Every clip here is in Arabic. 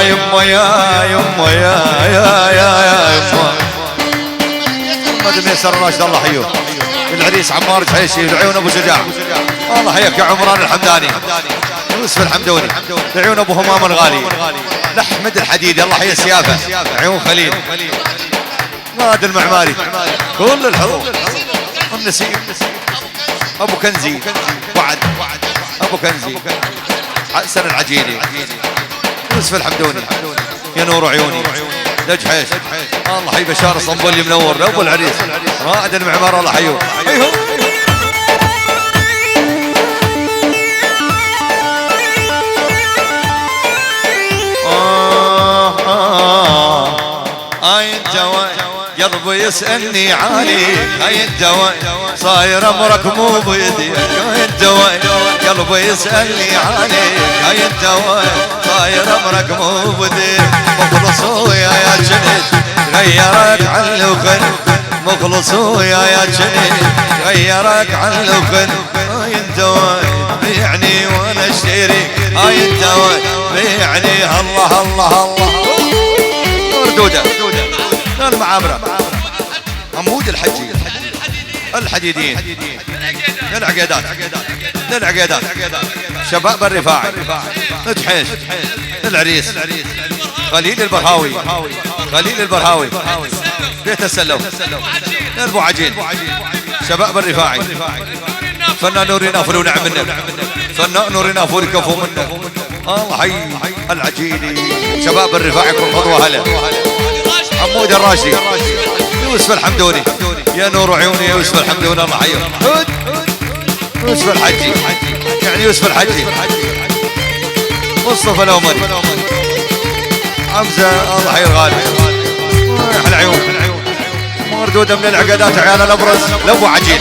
يما يا يما يا يما يا يما محمد ميسر راشد الله حيوه. العريس عمار جحيشي العيون ابو شجاع الله حياك يا عمران الحمداني يوسف الحمدوني العيون ابو همام الغالي لاحمد الحديدي الله حيا السيافه عيون خليل نادي المعماري كل الحضور النسيم ابو كنزي وعد ابو كنزي حسن العجيلي يوسف الحمدوني يا نور عيوني لجحيش الله حي بشار الصنبولي منور لابو العريس رائد المعمار الله حيوه. هاي الدواء قلبي يسألني عليك هاي الدواء صاير امرك مو بيديك هاي الدواء قلبي يسألني عليك هاي الدواء صاير امرك مو بيديك مخلص ويا جنيد غيرك عن الوخن مخلص ويا جنيد غيرك عن الوخن هاي الدواء بيعني وانا اشتري هاي الدواء بيعني الله الله الله مردودة المعامرة عمود الحجي الحديدين للعقيدات شباب الرفاعي نجحيش العريس خليل البرهاوي بيت السلو البو عجين شباب الرفاعي فنان نورنا فلو نعم منه فنان نورنا فور كفو منه الله حي العجيلي شباب الرفاعي كل خطوة هلا عمود الراشدي يوسف الحمدوني يا نور عيوني يا يوسف الحمدوني الله حيه يوسف الحجي يعني يوسف الحجي مصطفى الأومري حمزة الله حي الغالي احلى عيون مردودة من العقدات عيال الابرز لابو عجين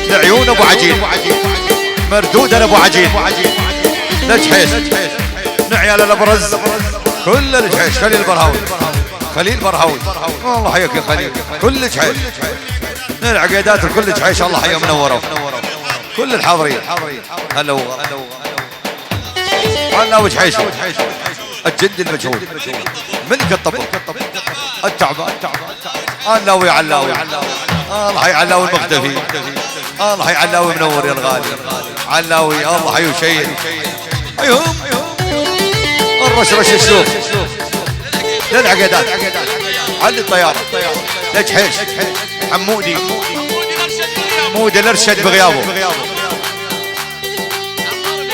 لعيون ابو عجين مردودة لابو عجين لجحيش نعيال الابرز كل الجحيش خليل برهاوي الله حياك يا خليل كل جحيش العقيدات الكل جحيش الله حيا منوره كل الحاضرين هلا وجحيش الجندي المجهول ملك الطبق التعبان علاوي الله حي علاوي المختفي الله حي علاوي منور يا الغالي علاوي الله حي وشيء ايهم الرشرش السوق للعقيدات علي الطيارة لجحيش حمودي الارشد بغيابه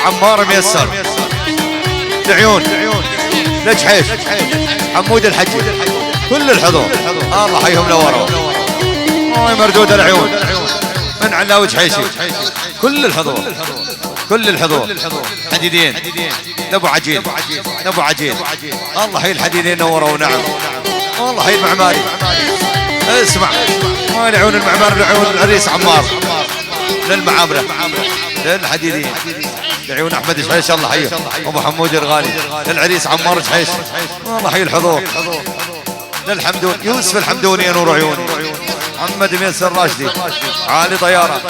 عمار ميسر لعيون لجحيش حمود الحجي كل الحضور الله حيهم نوروا مردود العيون من علاوي جحيشي كل الحضور حديدين لابو عجين الله حي الحديدين نوروا نعم والله حي المعماري اسمع لعيون المعمار لعيون العريس عمار للمعامرة للحديدين لعيون احمد جحيش الله حيه ابو حمود الغالي للعريس عمار جحيش الله حي الحضور للحمدون يوسف الحمدوني يا نور عيوني محمد ميسر راشدي عالي طيارة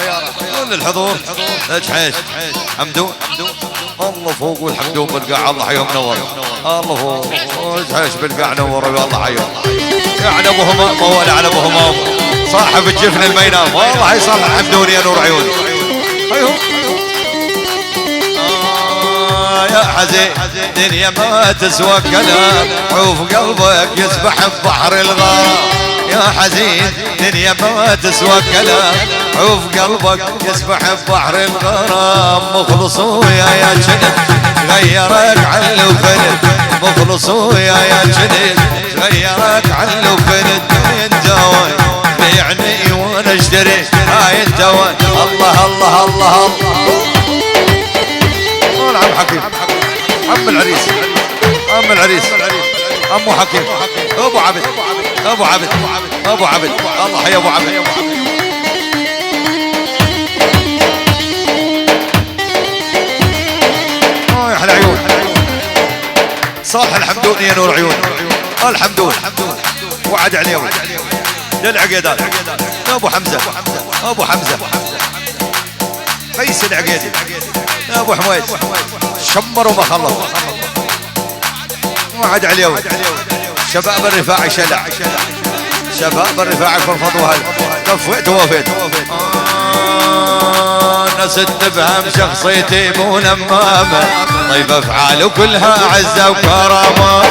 كل الحضور جحيش حمدون الله فوق والحمدون بالقاع الله حيهم نور الله فوق جحيش بالقاع نور والله حيهم يعني ابو همام ولا على ابو همام صاحب الجفن المينام والله حي صالح الحمدوني يا نور عيوني ايوه يا حزين دنيا ما تسوى كلام عوف قلبك يسبح ببحر الغرام يا حزين دنيا ما تسوى كلام عوف قلبك يسبح ببحر الغرام مخلص ويا جنب غيرك عن الوفن مخلص ويا جنب غيرك عن الوفن الدواء بيعني وانا اشتري هاي الدواء الله الله الله الله عم حكيم عم العريس عمو حكيم ابو عبد الله حي ابو عبد يا احلى عيون صالح الحمدوني يا نور عيون الحمدون وعد عليوي للعقيدات ابو حمزه قيس العقيدي ابو حميد شمر وما خلص وعد عليوي شباب الرفاعي شلع شباب الرفاعي فرفض وهل كفيت ووفيت ناس تفهم شخصيتي مو نمامة طيب افعاله كلها عزة وكرامة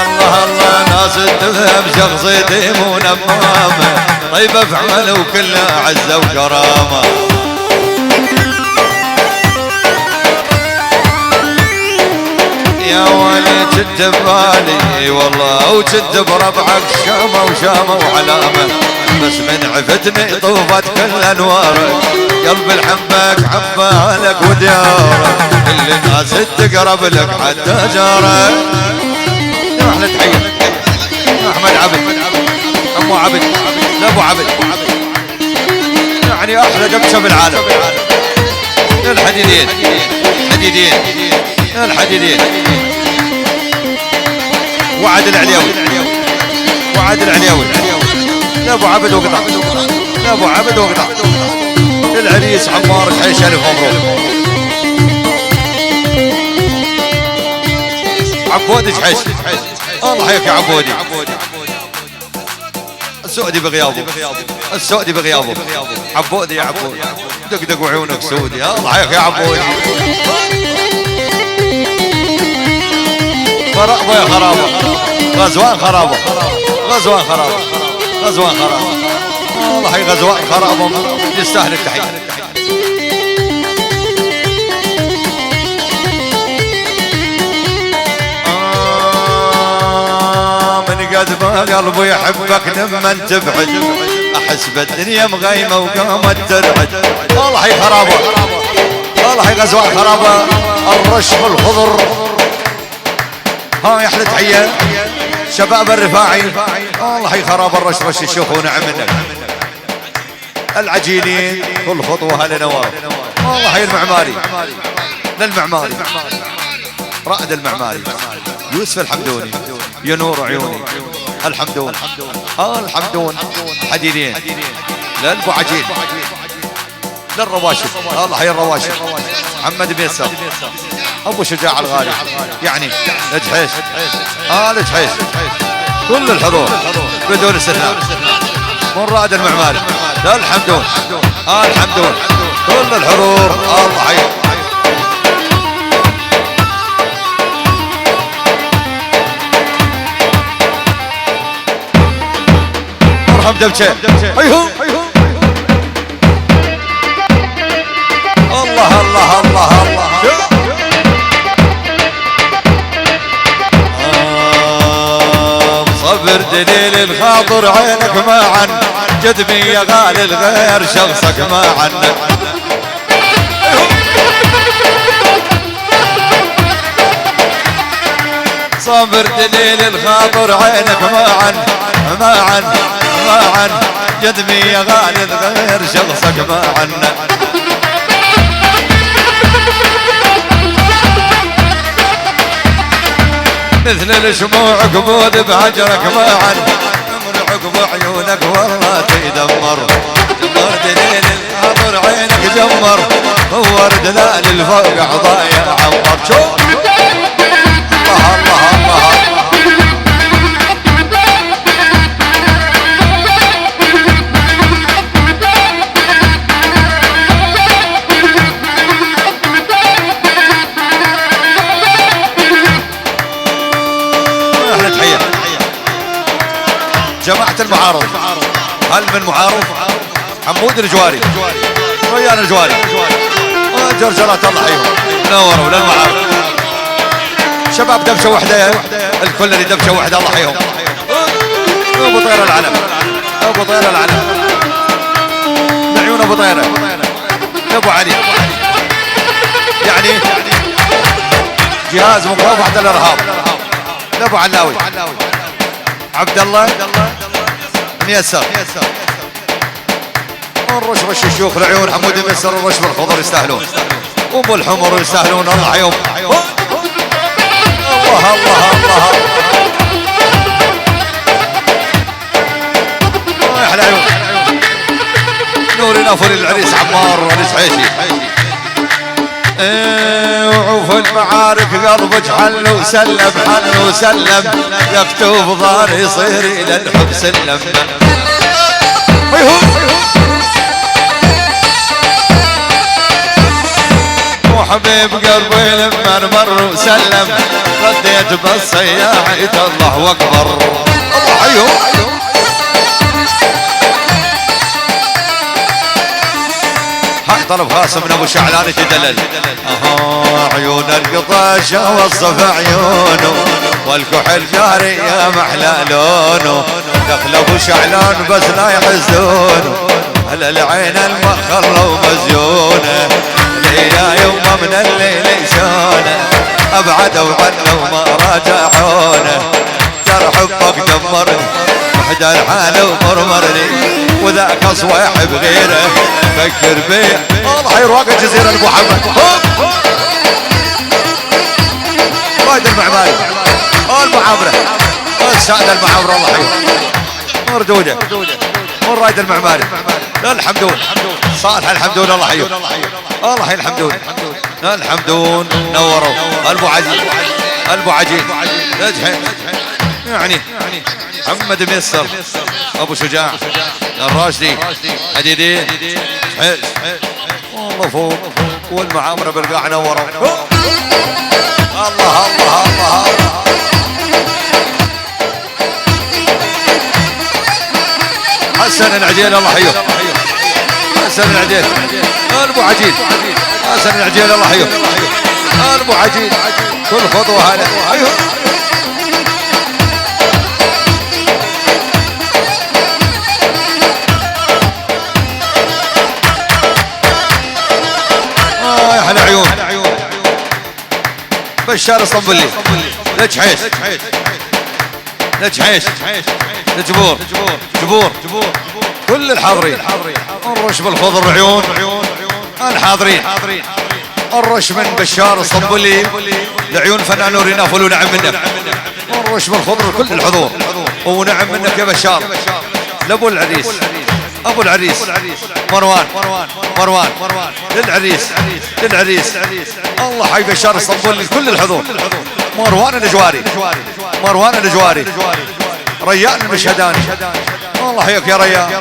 الله الله ناس تفهم شخصيتي مو نمامة طيب افعاله كلها عزة وكرامة يا ولي كنت ببالي والله وكنت بربعك شامة وشامة وعلامة بس من عفتني طوفت كل انوارك قلب الحبك عبالك وديارك كل الناس تقرب لك حتى جارك يا احلى تحية احمد عبد امو عبد لا ابو عبد يعني احلى دبشه بالعالم الحديدين الحديدين الحديدين وعد العليوي وعد العليوي لا ابو عبد وقطع لا ابو عبد وقطع العريس عمار حيش الف مبروك عبودي حيش الله يحييك يا عبودي السعودي بغيابه السعودي بغيابه عبودي يا عبودي دقدق وعيونك سودي الله يحييك يا عبودي خرابه يا خرابه غزوان خرابه غزوان خرابه غزوان خرابه والله هي غزوان خرابه يستاهل التحيه من قد ما قلبي يحبك لما تبعد احس بالدنيا مغيمه وقامت ترعد والله هي خرابه والله هي غزوان خرابه الرشف الخضر ها يا احلى تحيه شباب الرفاعي والله هي خراب الرشرش الشيخ ونعم منك العجينين كل خطوه لنوار والله هي المعماري للمعماري رائد المعماري يوسف الحمدوني ينور عيوني الحمدون الحمدون حديدين للبو عجين للرواشد الله هي الرواشد محمد ميسر ابو شجاع الغالي يعني لجحيش لجحيش كل الحضور بدون استثناء من رائد المعماري لا الحمدون الحمدون كل الحضور الله حي مرحب دبشه هيهو الله الله الله الله صبر دليل الخاطر عينك ما عن جذبي يا غالي الغير شخصك ما عنك صبر دليل الخاطر عينك ما عن جذبي يا غالي الغير شخصك ما عنك مثل الشموع قبود بهجرك ما عن من عقب عيونك والله تدمر جمر دليل الخاطر عينك جمر نور دلال الفوق عضايا عمر شوف الله الله الله جماعة المعارض هل من معارض حمود الجواري ريان الجواري جرجرات الله حيهم نوروا للمعارض شباب دبشة وحدة الكل اللي دبشة وحدة الله حيهم ابو طير العلم ابو طير العلم لعيون ابو طيرة ابو علي يعني جهاز مكافحة الارهاب ابو علاوي عبد الله ميسر الرشرش الشيوخ العيون حمود ميسر الرشف الخضر يستاهلون ابو الحمر يستاهلون الله يوم الله الله الله الله يحلى عيون نوري نافر العريس عمار ونس حيشي قلبك حل وسلم حل وسلم يكتب ظهر يصير الى الحب سلم وحبيب قلبي لما مر وسلم رديت بالصياحة الله اكبر الله حيهم حق طلب خاص من ابو شعلان تدلل عيون القطاشة وصف عيونه والكحل جاري يا محلى لونه دخل ابو شعلان بس لا يحزونه على العين المخرة ومزيونه يا يوم من الليل يسونه ابعدوا عنه وما راجعونه ترى حبك دمرني وحدة الحال ومرمرني وذاك صواحب غيره فكر بيه الله يرواق الجزيرة ابو محمد رايد المعماري المعامرة السادة المعامرة الله حيوه مردودة من رايد المعماري الحمدون صالح الحمدون الله حيوه الله حي الحمدون الحمدون نوروا ابو عجين ابو عجين يعني محمد ميسر ابو شجاع الراشدي حديدين والله فوق والمعامرة بالقاع نوروا الله الله الله حسن العجيل الله حيوه حسن العجيل ابو عجين حسن العجيل الله حيوه ابو عجين كل خطوه هذا ايوه يا احلى عيون بشار اسطنبولي لجحيش لجحيش لجبور جبور كل الحاضرين الرش بالخضر عيون الحاضرين الرش من بشار اسطنبولي لعيون فنان نورنا فلو نعم منك الرش بالخضر كل الحضور ونعم منك يا بشار لابو العريس ابو العريس مروان للعريس الله حي بشار اسطنبولي كل الحضور مروان الجواري ريان المشهداني الله حيك يا ريان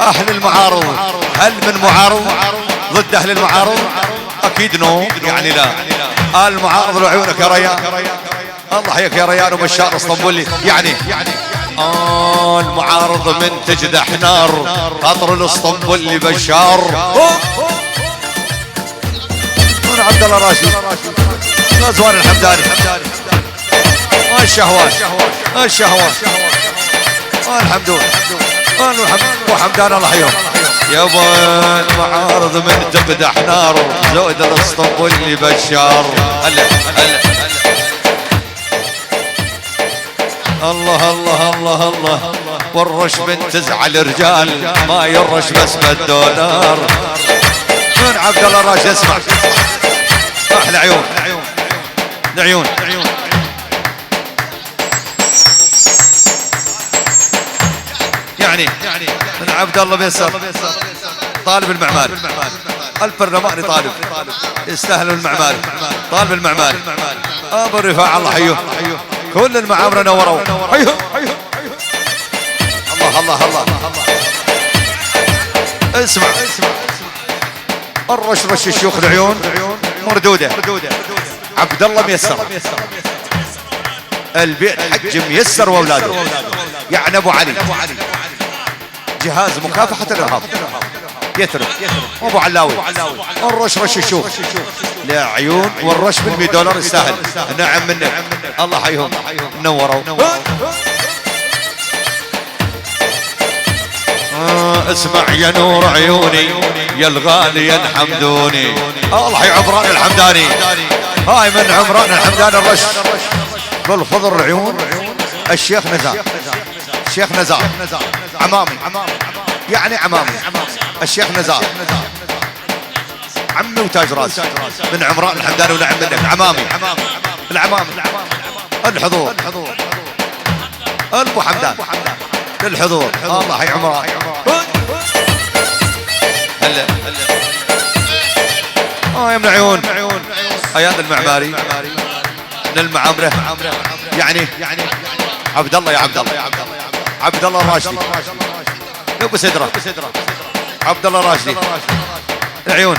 اهل المعارض هل من معارض ضد اهل المعارض اكيد نو يعني لا المعارض لعيونك يا ريان الله حيك يا ريان وبشار اسطنبولي يعني المعارض من تجدح نار قطر الاسطنبولي بشار من عبد الله راشد غزوان الحمداني الشهوان الحمدون وحمدان الله حيهم يابا المعارض من تمدح نار زود الاسطنبولي بشار هلا الله والرش من تزعل رجال ما يرش بس بالدولار من عبد الله راشد اسمع احلى عيون يعني من عبد الله ميسر طالب المعماري البرلماني طالب يستاهل المعماري طالب المعماري ابو الرفاع الله حيه كل المعامرة نوروا حيه الله اسمع الرش الشيوخ العيون مردودة عبد الله ميسر البيت حج ميسر واولاده يعني ابو علي جهاز مكافحة الارهاب يترك ابو علاوي الرش الشيوخ لا عيون والرش $100 يستاهل نعم منك الله حيهم نوروا اسمع يا نور عيوني يا الغالي يا الحمدوني الله حي عمران الحمداني هاي من عمران الحمداني الرش بالخضر العيون الشيخ نزار عمامي يعني عمامي الشيخ نزار عمي وتاج راس من عمران الحمداني ونعم منك عمامي الحضور ابو حمدان للحضور الله حي عمران هلا يا من عيون اياد المعماري من المعامرة يعني عبد الله، يا عبد الله، عبد الله الراشدي ابو سدرة، عبد الله الراشدي العيون